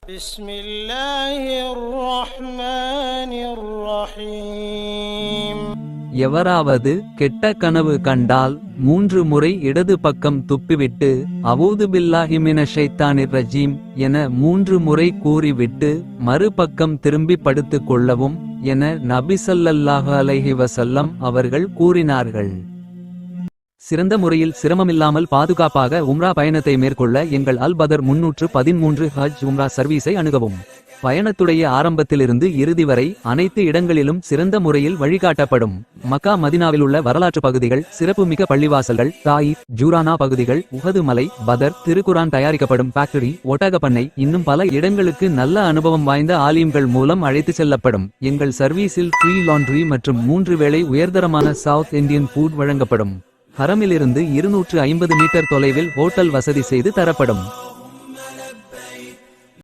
بسم الله الرحمن الرحيم. எவராவது கெட்ட கனவு கண்டால் 3 முறை இடது பக்கம் துப்பிவிட்டு அவூது பில்லாஹி மினஷ் ஷைத்தானிர் ரஜீம் என 3 முறை கூறிவிட்டு மறுபக்கம் திரும்பி படுத்துக் கொள்ளவும் என நபி ஸல்லல்லாஹு அலைஹி வஸல்லம் அவர்கள் கூறினார்கள். சிறந்த முறையில் சிரமமில்லாமல் பாதுகாப்பாக உம்ரா பயணத்தை மேற்கொள்ள எங்கள் அல் பதர் 313 ஹஜ் உம்ரா சர்வீஸை அணுகவும். பயணத்துடைய ஆரம்பத்திலிருந்து இறுதி வரை அனைத்து இடங்களிலும் சிறந்த முறையில் வழிகாட்டப்படும். மக்கா மதினாவில் உள்ள வரலாற்று பகுதிகள், சிறப்புமிக்க பள்ளிவாசல்கள், தாயிஃப், ஜூரானா பகுதிகள், உஹது மலை, பதர், திருக்குரான் தயாரிக்கப்படும் ஃபேக்டரி, ஒட்டகப்பண்ணை, இன்னும் பல இடங்களுக்கு நல்ல அனுபவம் வாய்ந்த ஆலிம்கள் மூலம் அழைத்து செல்லப்படும். எங்கள் சர்வீஸில் ஃப்ரீ லாண்ட்ரி மற்றும் 3 வேளை உயர்தரமான சவுத் இந்தியன் ஃபுட் வழங்கப்படும். ஹரமிலிருந்து 250 மீட்டர் தொலைவில் ஹோட்டல் வசதி செய்து தரப்படும்.